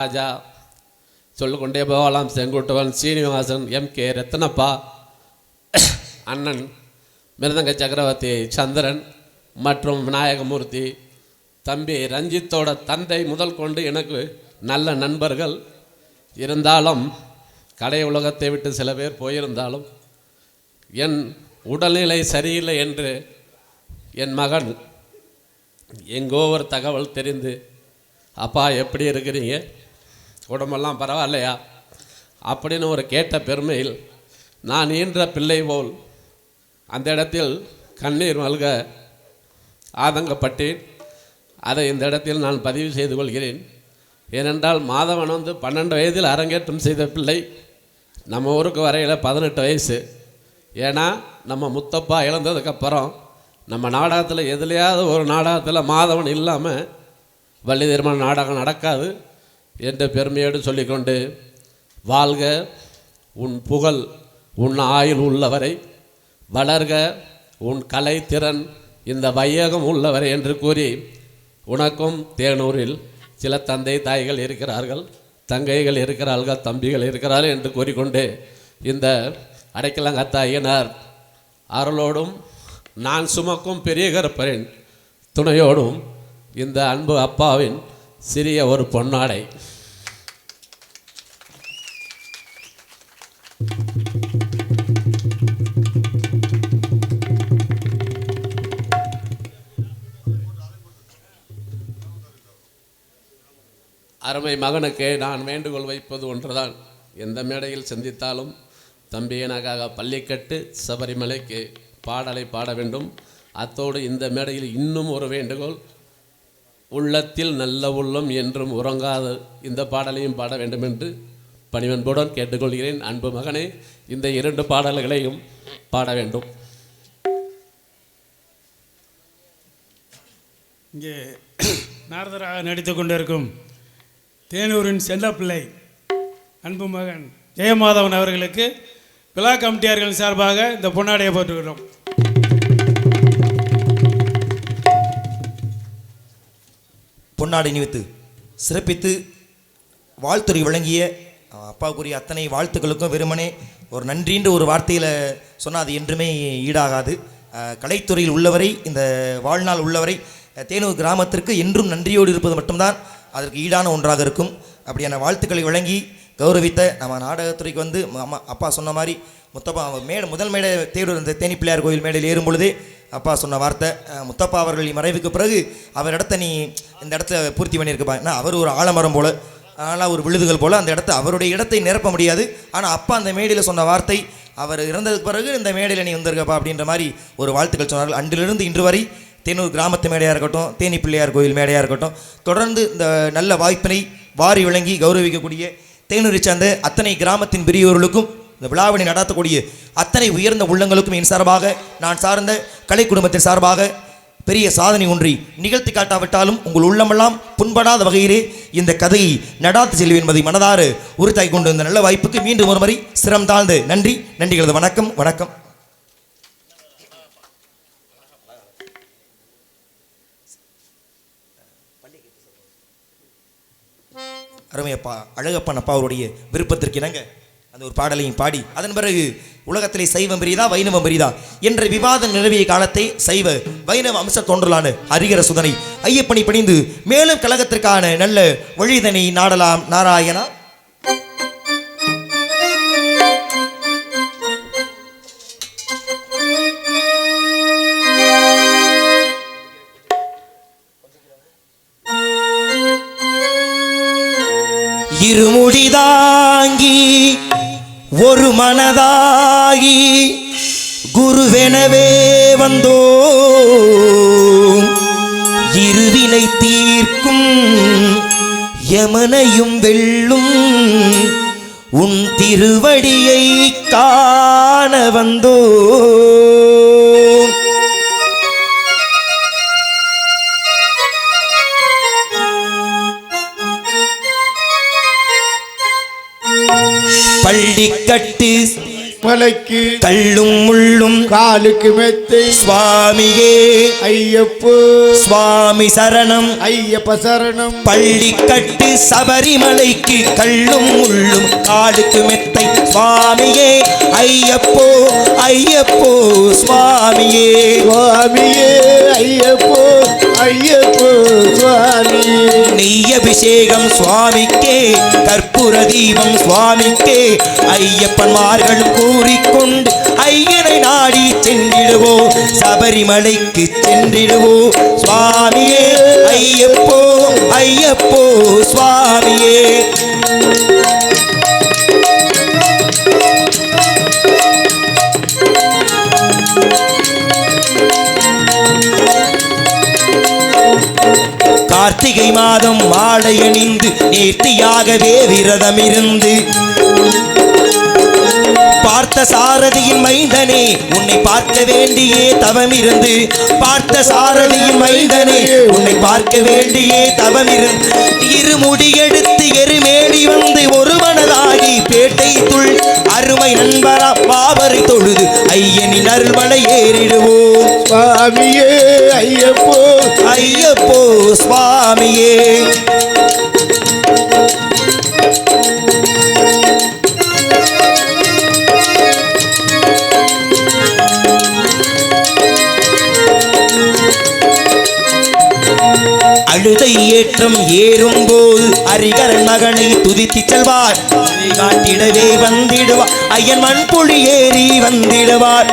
ராஜா சொல்லிக்கொண்டே போகலாம். செங்குட்டுவன், சீனிவாசன், எம்.கே. ரத்னப்பா, அண்ணன் மிருதங்க சக்கரவர்த்தி சந்திரன் மற்றும் விநாயகமூர்த்தி, தம்பி ரஞ்சித்தோட தந்தை முதல் கொண்டு எனக்கு நல்ல நண்பர்கள். இருந்தாலும் கலை உலகத்தை விட்டு சில பேர் போயிருந்தாலும் என் உடல்நிலை சரியில்லை என்று என் மகன் எங்கோ ஒரு தகவல் தெரிந்து, அப்பா எப்படி இருக்கிறீங்க, உடம்பெல்லாம் பரவாயில்லையா அப்படின்னு ஒரு கேட்ட பெருமையில் நான் ஈன்ற பிள்ளை போல் அந்த இடத்தில் கண்ணீர் மல்க ஆதங்கப்பட்டேன். அதை இந்த இடத்தில் நான் பதிவு செய்து கொள்கிறேன். ஏனென்றால் மாதவன் 12 வயதில் அரங்கேற்றம் செய்த பிள்ளை, நம்ம ஊருக்கு வரையில் 18 வயசு. ஏன்னா நம்ம முத்தப்பா இழந்ததுக்கப்புறம் நம்ம நாடகத்தில் எதுலையாவது ஒரு நாடகத்தில் மாதவன் இல்லாமல் வள்ளி திருமண நாடகம் நடக்காது என்ற பெருமையோடு சொல்லிக்கொண்டு, வாழ்க உன் புகழ் உன் ஆயுள் உள்ளவரை, வளர்க உன் கலை திறன் இந்த வையகம் உள்ளவரை என்று கூறி, உனக்கும் தேனூரில் சில தந்தை தாய்கள் இருக்கிறார்கள், தங்கைகள் இருக்கிறார்கள், தம்பிகள் இருக்கிறார்கள் என்று கூறிக்கொண்டு, இந்த அடைக்கலங்கத்தா ஐயனார் அருளோடும் நான் சுமக்கும் பெரிய கருப்பரின் துணையோடும் இந்த அன்பு அப்பாவின் சிறிய ஒரு பொன்னாடை. அருமை மகனுக்கு நான் வேண்டுகோள் வைப்பது ஒன்றுதான். எந்த மேடையில் சந்தித்தாலும் தம்பி எனக்காக பள்ளிக்கட்டு சபரிமலைக்கு பாடலை பாட வேண்டும். அத்தோடு இந்த மேடையில் இன்னும் ஒரு வேண்டுகோள், உள்ளத்தில் நல்ல உள்ளம் என்றும் உறங்காத இந்த பாடலையும் பாட வேண்டும் என்று பணிவன்புடன் கேட்டுக்கொள்கிறேன். அன்பு மகனே, இந்த 2 பாடல்களையும் பாட வேண்டும். இங்கே நாரதராக நடித்து கொண்டிருக்கும் தேனூரின் செல்லப்பிள்ளை அன்பு மகன் ஜெயமாதவன் அவர்களுக்கு விழா கமிட்டியார்கள் சார்பாக இந்த பொன்னாடையை போட்டுக்கிறோம். பொன்னாடை நிமித்து சிறப்பித்து வாழ்த்துறை வழங்கிய அப்பாவுக்குரிய அத்தனை வாழ்த்துக்களுக்கும் வெறுமனே ஒரு நன்றின்ற ஒரு வார்த்தையில் சொன்னால் அது என்றுமே ஈடாகாது. கலைத்துறையில் உள்ளவரை, இந்த வாழ்நாள் உள்ளவரை தேனூர் கிராமத்திற்கு என்றும் நன்றியோடு இருப்பது மட்டும்தான் அதற்கு ஈடான ஒன்றாக இருக்கும். அப்படியான வாழ்த்துக்களை வழங்கி கௌரவித்த நம்ம நாடகத்துறைக்கு வந்து அப்பா சொன்ன மாதிரி முத்தப்பா முதல் மேடை தேடூர் இந்த தேனி பிள்ளையார் கோயில் மேடையில் ஏறும் பொழுதே அப்பா சொன்ன வார்த்தை, முத்தப்பா அவர்களின் மறைவுக்கு பிறகு அவர் இடத்த நீ இந்த இடத்த பூர்த்தி பண்ணியிருக்கப்பா. ஏன்னா அவர் ஒரு ஆலமரம் போல், ஆனால் ஒரு விழுதுகள் போல் அந்த இடத்த அவருடைய இடத்தை நிரப்ப முடியாது. ஆனால் அப்பா அந்த மேடையில் சொன்ன வார்த்தை, அவர் இறந்ததுக்கு பிறகு இந்த மேடையில் நீ வந்திருக்கப்பா அப்படின்ற மாதிரி ஒரு வாழ்த்துக்கள் சொன்னார்கள். அன்றிலிருந்து இன்று வரை தேனூர் கிராமத்து மேடையாக இருக்கட்டும், தேனி பிள்ளையார் கோயில் மேடையாக இருக்கட்டும், தொடர்ந்து இந்த நல்ல வாய்ப்பினை வாரி வழங்கி கௌரவிக்கக்கூடிய தேனூரை சார்ந்த அத்தனை கிராமத்தின் பெரியோர்களுக்கும் இந்த விழாவினை நடத்தக்கூடிய அத்தனை உயர்ந்த உள்ளங்களுக்கும் என் சார்பாக, நான் சார்ந்த கலை குடும்பத்தின் சார்பாக பெரிய சாதனை ஒன்றை நிகழ்த்தி காட்டாவிட்டாலும் உங்கள் உள்ளமெல்லாம் புண்படாத வகையிலே இந்த கதையை நடாத்து செல்வேன் என்பதை மனதாறு உறுத்தாய் கொண்டு இந்த நல்ல வாய்ப்புக்கு மீண்டும் ஒரு முறை சிரம் தாழ்ந்து நன்றிகளது. வணக்கம் வணக்கம். அருமையப்பா அழகப்பன் அப்பா அவருடைய விருப்பத்திற்கு இணங்க அந்த ஒரு பாடலையும் பாடி, அதன் பிறகு உலகத்திலே சைவம் பெரியதா வைணவம் பெரியதா என்ற விவாதம் நிலவிய காலத்தை சைவ வைணவ அம்ச தோன்றலான ஹரிகர சுதனை ஐயப்பனை பணிந்து மேலும் கழகத்திற்கான நல்ல வழிதனை நாடலாம். நாராயணா. இருமுடிதாங்கி ஒரு மனதாகி குருவெனவே வந்தோம், இருவினை தீர்க்கும் யமனையும் வெல்லும் உன் திருவடியை காண வந்தோம். பள்ளிக்கட்டு மலைக்கு கள்ளும் முள்ளும் காலுக்கு மெத்தை சுவாமியே ஐயப்போ சுவாமி சரணம் ஐயப்ப சரணம் பள்ளி கட்டு சபரிமலைக்கு கள்ளும் முள்ளும் காலுக்கு மெத்தை சுவாமியே ஐயப்போ ஐயப்போ சுவாமியே சுவாமியே ஐயப்போ ஐயப்போ சுவாமியே நெய் அபிஷேகம் சுவாமிக்கே கற்பூர தீபம் சுவாமிக்கே ஐயப்பன்மார்கள் கூறிக்கொண்டு ஐயனை நாடி சென்றிடுவோம் சபரிமலைக்கு சென்றிடுவோம் சுவாமியே ஐயப்போ ஐயப்போ சுவாமியே கார்த்திகை மாதம் மாலை அணிந்து நேர்த்தியாகவே விரதம் இருந்து பார்த்த சாரதியின் மைந்தனே உன்னை பார்க்க வேண்டியே தவம் இருந்து பார்த்த சாரதியின் மைந்தனே உன்னை பார்க்க வேண்டியே தவம் இருந்து இருமுடி எடுத்து எருமேடி வந்து ஒரு மனதாகி பேட்டை துள் அருமை நண்பரா பாவரை தொழுது ஐயனின் அருள்மலை ஏறிடுவோம் சுவாமியே ஐயப்போ ஐயப்போ சுவாமியே அழுதை ஏற்றம் ஏறும்போது அரிகரன் மகனை துதித்து செல்வார் காட்டிடவே வந்திடுவார் ஐயன் மண்புழி ஏறி வந்திடுவார்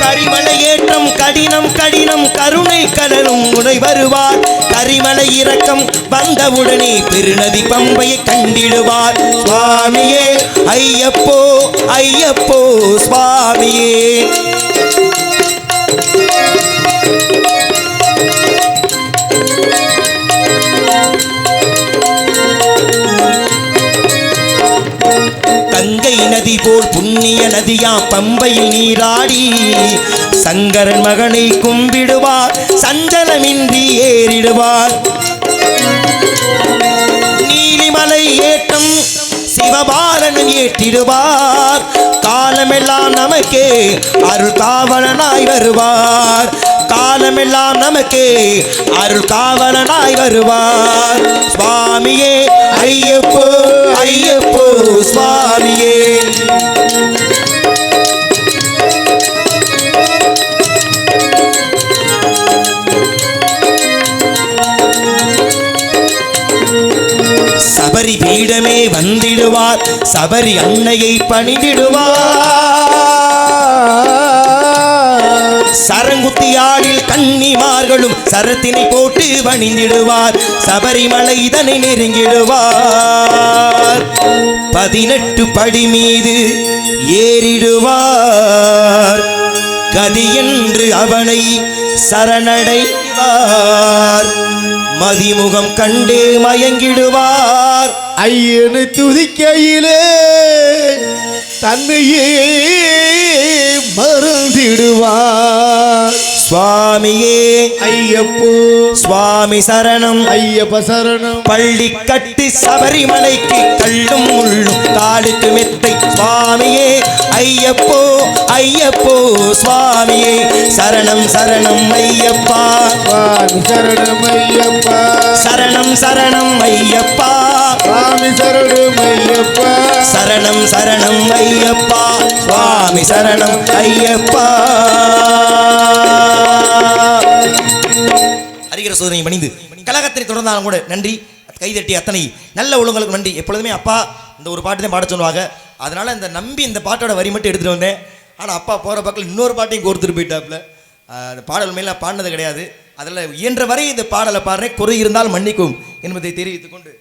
கரிமலை ஏற்றம் கடினம் கடினம் கருணை கடலும் உடை வருவார் கரிமலை இறக்கம் வந்தவுடனே பெருநதி பம்பையை கண்டிடுவார் சுவாமியே ஐயப்போ ஐயப்போ சுவாமியே கங்கை நதி போல் புண்ணிய நதியாம் பம்பையில் நீராடி சங்கரன் மகனை கும்பிடுவார் சஞ்சலமின்றி ஏறிடுவார் நீலிமலை ஏற்றம் சிவபாலனும் ஏற்றிடுவார் காலமெல்லாம் நமக்கே அருள் காவலனாய் வருவார் காலமெல்லாம் நமக்கே அருள் காவலனாய் வருவார் சுவாமியே ஐயப்போ ஐயப்போ சுவாமியே சபரி பீடமே வந்திடுவார் சபரி அன்னையை பணிந்திடுவார் சரங்குத்தியாடில் கன்னிமார்களும் சரத்தினை போட்டு வணிந்திடுவார் சபரிமலை இதனை நெருங்கிடுவார் 18 படி மீது ஏறிடுவார் கதி என்று அவனை சரணடைவார் மதிமுகம் கண்டு மயங்கிடுவார் ஐயனை துதிக்கையிலே தன்னையே மறந்திடுவார் சுவாமியே ஐயப்போ சுவாமி சரணம் ஐயப்ப சரணம் பள்ளி கட்டி சபரிமலைக்கு கள்ளும் முள்ளும் காலுக்கு மெத்தை சுவாமியே ஐயப்போ ஐயப்போ சுவாமியே சரணம் சரணம் ஐயப்பா சுவாமி சரணம் ஐயப்பா சரணம் சரணம் ஐயப்பா சுவாமி சரணம் ஐயப்பா சரணம் சரணம் ஐயப்பா சுவாமி சரணம் ஐயப்பா அறிகிற சோதனை பணிந்து கழகத்தினை தொடர்ந்தாலும் கூட நன்றி கைதட்டி அத்தனை நல்ல உள்ளங்களுக்கு நன்றி எப்பொழுதுமே அப்பா இந்த ஒரு பாட்டு தான் பாட சொல்லுவாங்க அதனால இந்த நம்பி இந்த பாட்டோட வரி மட்டும் எடுத்துகிட்டு வந்தேன் ஆனால் அப்பா போகிற பக்கம் இன்னொரு பாட்டையும் கோர்த்துட்டு போயிட்டாப்புல அந்த பாடல் மேலே பாடினது கிடையாது அதில் இயன்ற வரை இந்த பாடலை பாடுறேன் குறை இருந்தால் மன்னிக்கும் என்பதை தெரிவித்துக் கொண்டு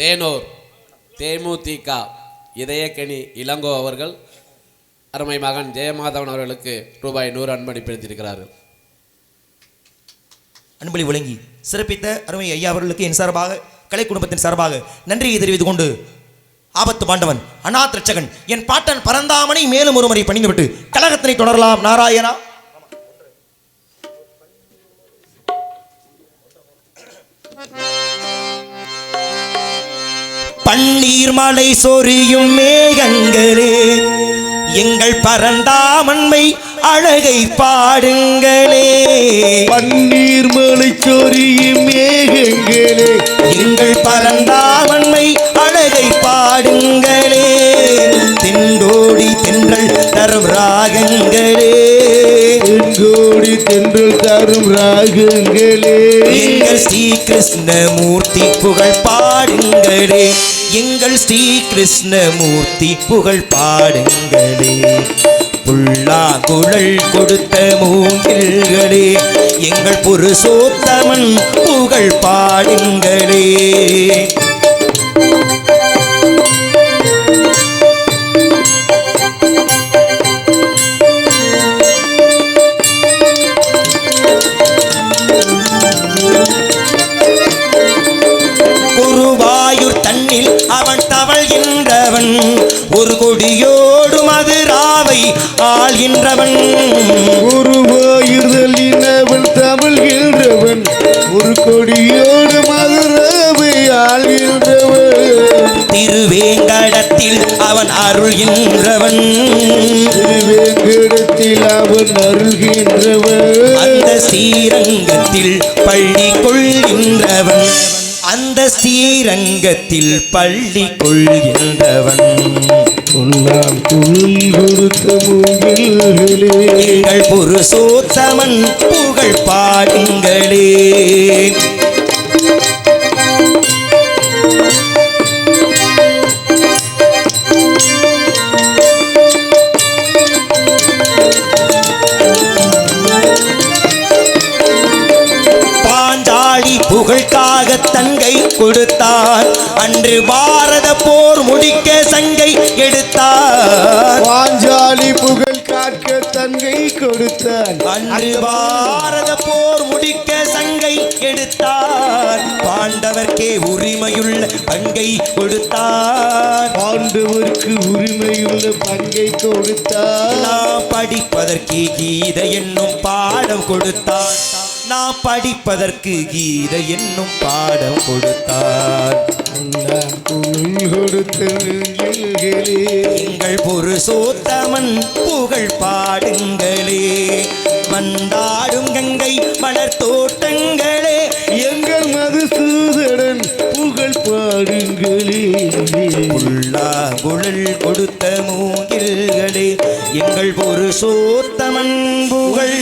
தேனூர் தேமுதிக இதயக்கனி இளங்கோ அவர்கள் அருமை மகன் ஜெயமாதவன் அவர்களுக்கு ரூபாய் 100 அன்பளிப்பளித்திருக்கிறார்கள். அன்பளி வழங்கி சிறப்பித்த அருமை ஐயா அவர்களுக்கு என் சார்பாக கலை குடும்பத்தின் சார்பாக நன்றியை தெரிவித்துக் கொண்டு ஆபத்து பாண்டவன் அநாத் ரட்சகன் என் பாட்டன் பரந்தாமனை மேலும் ஒருமுறை பணிந்துவிட்டு கழகத்தினை தொடரலாம். நாராயணா. பன்னீர் மலை சொரியும் மேகங்களே எங்கள் பரந்தாமன்மை அழகை பாடுங்களே. பன்னீர் மலை சொரியும் மேகங்களே எங்கள் பரந்தாமன்மை அழகை பாடுங்களே. தெண்டோடி தென்றல் தரும் ராகங்களே தென்கோடி தென்றல் தரும் ராகங்களே எங்கள் ஸ்ரீ கிருஷ்ணமூர்த்தி புகழ் பாடுங்களே. எங்கள் ஸ்ரீ கிருஷ்ணமூர்த்தி புகழ் பாடுங்களே. புல்லாங்குழல் கொடுத்த மூங்கில்களே எங்கள் புருஷோத்தமன் புகழ் பாடுங்களே. குருவாயூர் தன்னில் அவன் தவழ்கின்றவன் ஒரு கொடியோடு மதுராவை ஆள்கின்றவன். குருவாயூர்தலினவன் தமிழ்கின்றவன் ஒரு கொடியோடு மதுராவை ஆள்கின்றவன். திருவேங்கடத்தில் அவன் அருள்கின்றவன். திருவேங்கடத்தில் அவன் அருள்கின்றவன். அந்த ஸ்ரீரங்கத்தில் பள்ளி கொள்கின்றவன். அந்த ஸ்ரீரங்கத்தில் பள்ளி கொள்கின்றவன். பொல்லாம் குழல் கொடுத்த மூங்கில்களே எங்கள் புருஷோத்தமன் புகழ் பாடுங்களே. புகழ்காக தங்கை கொடுத்தார். அன்று பாரத போர் முடிக்க சங்கை எடுத்தார். பாஞ்சாலி புகழ் காக்க தங்கை கொடுத்தார். அன்று பாரத போர் முடிக்க சங்கை எடுத்தார். பாண்டவர்க்கே உரிமையுள்ள பங்கை கொடுத்தார். பாண்டவருக்கு உரிமையுள்ள பங்கை கொடுத்தார். நான் படிப்பதற்கு கீதை என்னும் பாடம் கொடுத்தார். நான் படிப்பதற்கு கீதை என்னும் பாடம் கொடுத்தார். எங்கள் புருஷோத்தமன் புகழ் பாடுங்களே. வந்தாடும் கங்கை மலர் தோட்டங்களே எங்கள் மதுசூதனன் புகழ் பாடுங்களே. புல்லாங்குழல் கொடுத்த மூங்கில்களே எங்கள் புருஷோத்தமன் புகழ்